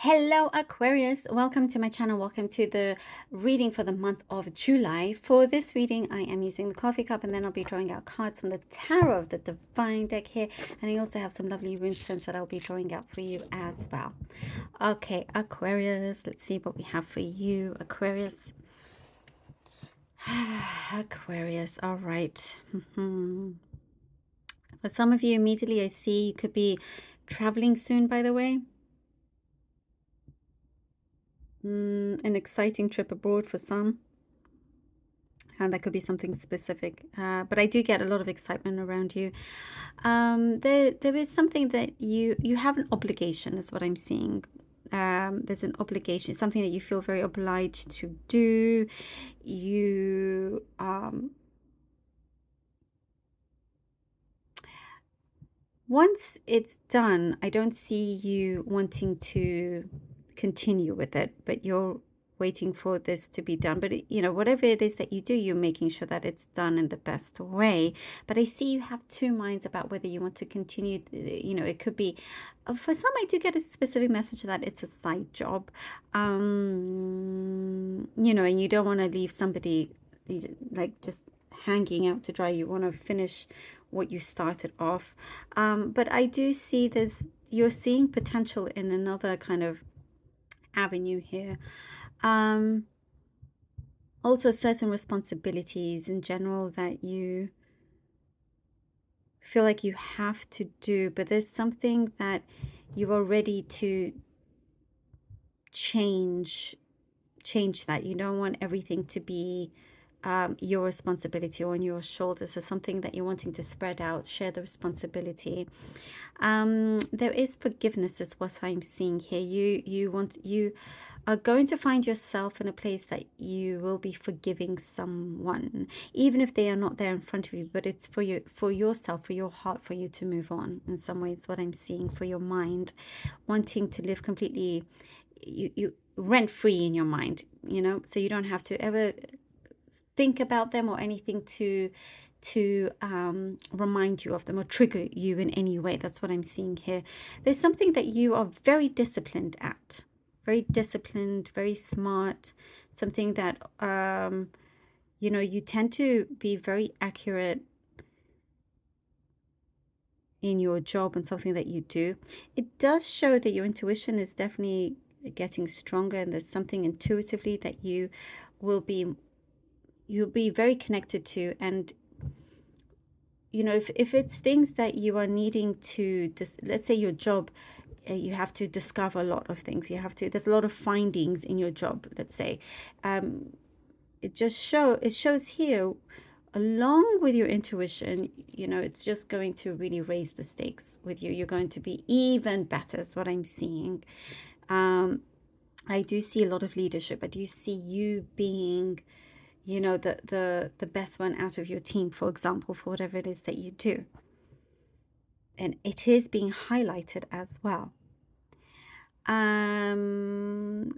Hello, Aquarius. Welcome to my channel. Welcome to the reading for the month of July. For this reading, I am using the coffee cup, and then I'll be drawing out cards from the Tarot of the Divine deck here. And I also have some lovely rune stones that I'll be drawing out for you as well. Okay, Aquarius, let's see what we have for you, Aquarius. Aquarius, all right. For some of you, immediately I see you could be traveling soon, by the way. An exciting trip abroad for some. And that could be something specific. But I do get a lot of excitement around you. There is something that you have an obligation, is what I'm seeing. There's an obligation, something that you feel very obliged to do. You once it's done, I don't see you wanting to continue with it, but you're waiting for this to be done. But whatever it is that you do, you're making sure that it's done in the best way. But I see you have two minds about whether you want to continue. It could be, for some, I do get a specific message that it's a side job. And you don't want to leave somebody like just hanging out to dry. You want to finish what you started off. But I do see this, you're seeing potential in another kind of avenue here. Also certain responsibilities in general that you feel like you have to do, but there's something that you are ready to change that. You don't want everything to be your responsibility on your shoulders. So something that you're wanting to spread out, share the responsibility. There is forgiveness is what I'm seeing here. You are going to find yourself in a place that you will be forgiving someone, even if they are not there in front of you, but it's for you, for yourself, for your heart, for you to move on. In some ways, what I'm seeing, for your mind wanting to live completely, you rent free in your mind, so you don't have to ever think about them or anything to remind you of them or trigger you in any way. That's what I'm seeing here. There's something that you are very disciplined at, very disciplined, very smart, something that you tend to be very accurate in your job and something that you do. It does show that your intuition is definitely getting stronger, and there's something intuitively that will be you'll be very connected to. And if it's things that you are needing to let's say your job, you have to discover a lot of things. There's a lot of findings in your job, let's say. It shows here, along with your intuition, it's just going to really raise the stakes with you. You're going to be even better, is what I'm seeing. I do see a lot of leadership. I do see you being the best one out of your team, for example, for whatever it is that you do. And it is being highlighted as well.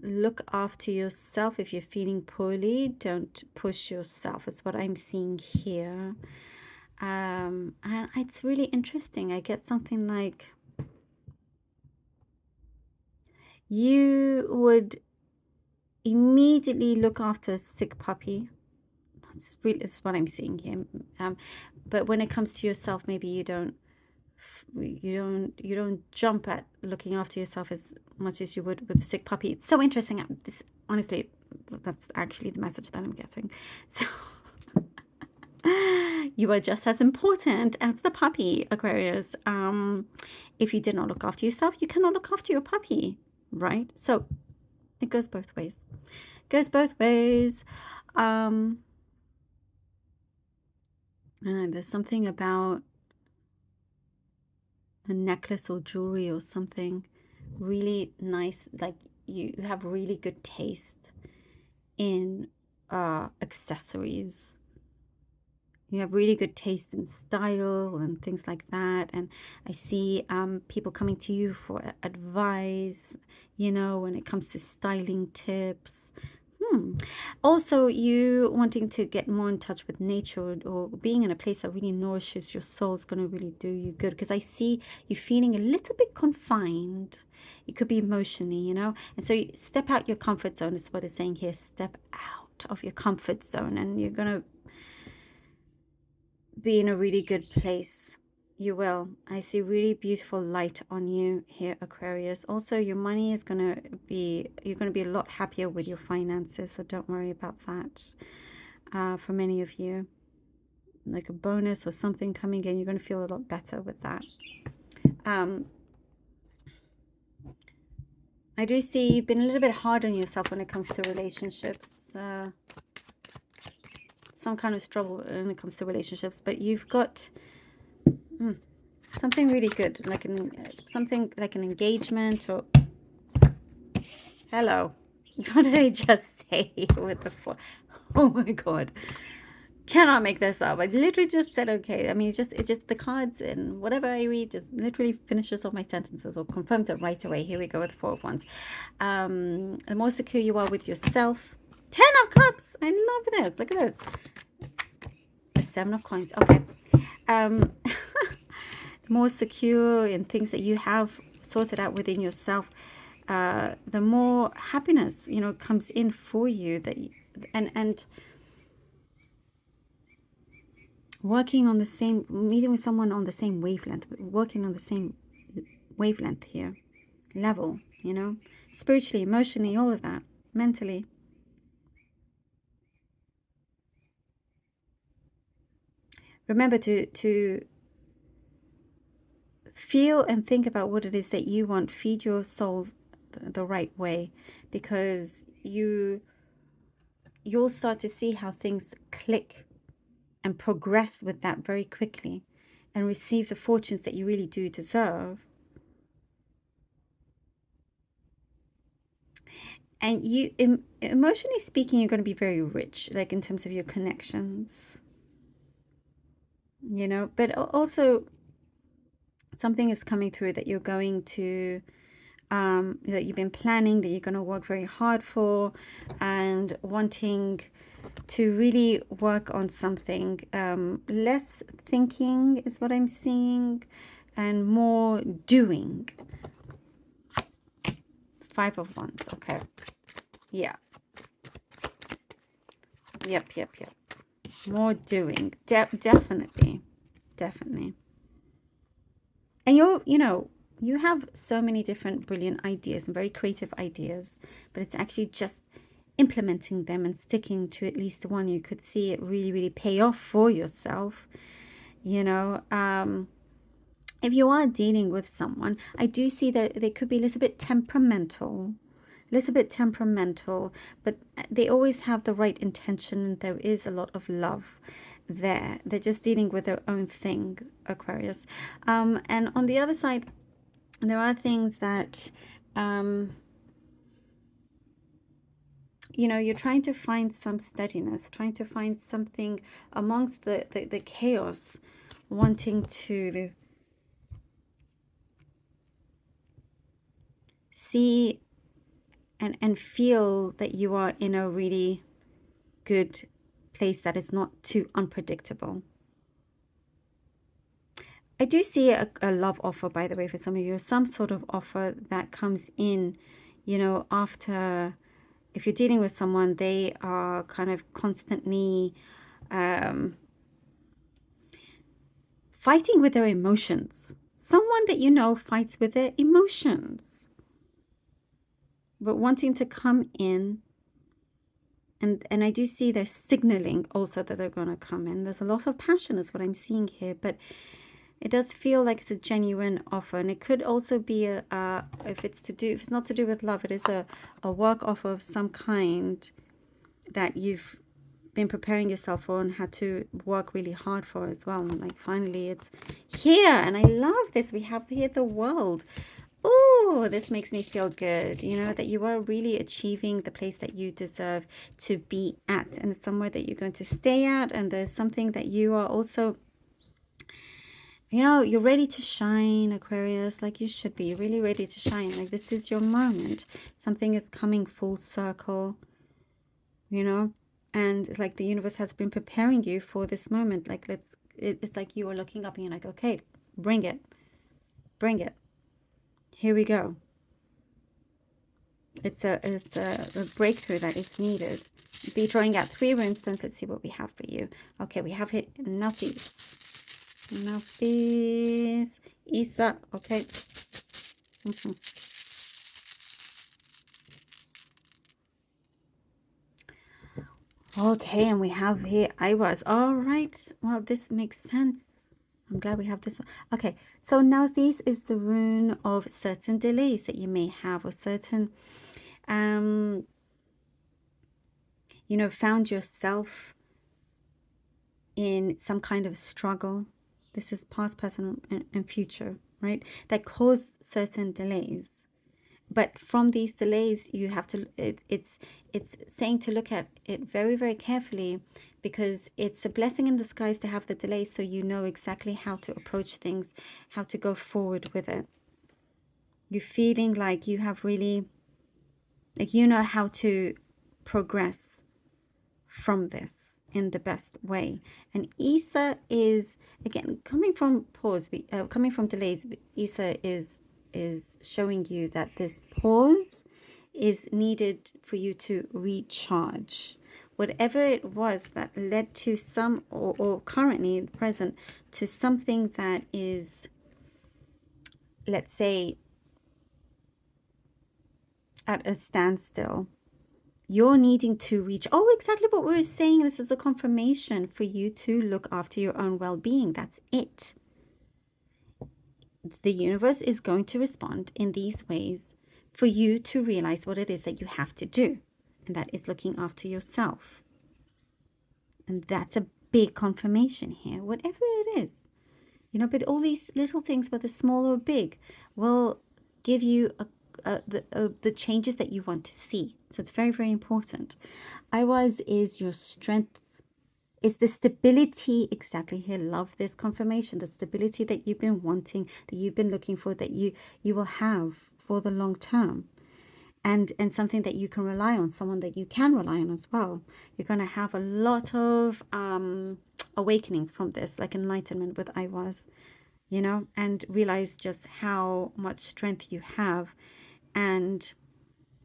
Look after yourself. If you're feeling poorly, don't push yourself, is what I'm seeing here. And it's really interesting. I get something like you would immediately look after a sick puppy. It's what I'm seeing here. But when it comes to yourself, maybe you don't jump at looking after yourself as much as you would with a sick puppy. It's so interesting. Honestly, that's actually the message that I'm getting. So you are just as important as the puppy, Aquarius. If you did not look after yourself, you cannot look after your puppy, right? So it goes both ways. Goes both ways. And there's something about a necklace or jewelry or something really nice. Like you have really good taste in accessories. You have really good taste in style and things like that. And I see people coming to you for advice, when it comes to styling tips. Also, you wanting to get more in touch with nature, or being in a place that really nourishes your soul, is going to really do you good, because I see you feeling a little bit confined It could be emotionally, you know. And so step out your comfort zone is what it's saying here. Step out of your comfort zone, and you're going to be in a really good place. You will. I see really beautiful light on you here, Aquarius. Also, your money is going to be, you're going to be a lot happier with your finances, so don't worry about that. For many of you, like a bonus or something coming in, you're going to feel a lot better with that. I do see you've been a little bit hard on yourself when it comes to relationships. Some kind of struggle when it comes to relationships, but you've got something really good, like something like an engagement or... Hello. What did I just say with the four? Oh my God. Cannot make this up. I literally just said okay. I mean, it just the cards and whatever I read just literally finishes off my sentences or confirms it right away. Here we go with the 4 of Wands. The more secure you are with yourself. 10 of Cups. I love this. Look at this. The 7 of Coins. Okay. More secure in things that you have sorted out within yourself, the more happiness, you know, comes in for you. And working on the same, meeting with someone on the same wavelength, working on the same wavelength here, level, you know, spiritually, emotionally, all of that, mentally. Remember to feel and think about what it is that you want. Feed your soul the right way, because you'll start to see how things click and progress with that very quickly and receive the fortunes that you really do deserve. And you, emotionally speaking, you're going to be very rich, like in terms of your connections, you know, but also something is coming through that you're going to, that you've been planning, that you're going to work very hard for, and wanting to really work on something. Less thinking is what I'm seeing, and more doing. 5 of Wands. Okay. Yeah. Yep. More doing. Definitely. And you know, you have so many different brilliant ideas and very creative ideas, but it's actually just implementing them and sticking to at least one. You could see it really pay off for yourself, you know. If you are dealing with someone, I do see that they could be a little bit temperamental, but they always have the right intention, and there is a lot of love there. They're just dealing with their own thing, Aquarius. And on the other side, there are things that you know, you're trying to find some steadiness, trying to find something amongst the chaos, wanting to see and feel that you are in a really good place that is not too unpredictable. I do see a love offer, by the way, for some of you, some sort of offer that comes in, you know, after, if you're dealing with someone, they are kind of constantly fighting with their emotions. Someone that you know fights with their emotions, but wanting to come in. And I do see they're signaling also that they're going to come in. There's a lot of passion is what I'm seeing here, but it does feel like it's a genuine offer. And it could also be if it's not to do with love, it is a work offer of some kind that you've been preparing yourself for and had to work really hard for as well. And like finally it's here, and I love this. We have here the World. Oh, this makes me feel good, you know, that you are really achieving the place that you deserve to be at, and it's somewhere that you're going to stay at. And there's something that you are also, you know, you're ready to shine, Aquarius, like you should be. You're really ready to shine. Like this is your moment. Something is coming full circle, you know, and it's like the universe has been preparing you for this moment. Like it's like you are looking up and you're like, okay, bring it. Here we go. It's a breakthrough that is needed. Be drawing out 3 rune stones. Let's see what we have for you. Okay, we have here Nafis, Isa. Okay. Okay, and we have here AQUARIUS. All right. Well, this makes sense. I'm glad we have this one. Okay, so now this is the rune of certain delays that you may have, or certain, you know, found yourself in some kind of struggle. This is past, present, and future, right? That caused certain delays. But from these delays, you have to, it's saying to look at it very, very carefully, because it's a blessing in disguise to have the delays, so you know exactly how to approach things, how to go forward with it. You're feeling like you have really, like, you know how to progress from this in the best way. And Isa is, again, coming from pause, coming from delays, Isa is showing you that this pause is needed for you to recharge. Whatever it was that led to some, or currently present, to something that is, let's say, at a standstill, you're needing to reach, oh, exactly what we were saying. This is a confirmation for you to look after your own well-being. That's it. The universe is going to respond in these ways for you to realize what it is that you have to do, and that is looking after yourself. And that's a big confirmation here, whatever it is, you know. But all these little things, whether small or big, will give you the changes that you want to see. So it's very, very important. AQUARIUS is your strength, is the stability. Exactly here. Love this confirmation. The stability that you've been wanting, that you've been looking for, that you will have for the long term. And something that you can rely on, someone that you can rely on as well. You're going to have a lot of awakenings from this, like enlightenment with AQUARIUS, you know, and realize just how much strength you have, and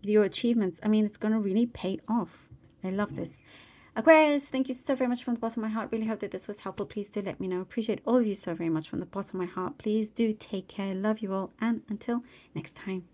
your achievements. I mean, it's going to really pay off. I love this. Aquarius, thank you so very much from the bottom of my heart. Really hope that this was helpful. Please do let me know. Appreciate all of you so very much from the bottom of my heart. Please do take care. Love you all. And until next time.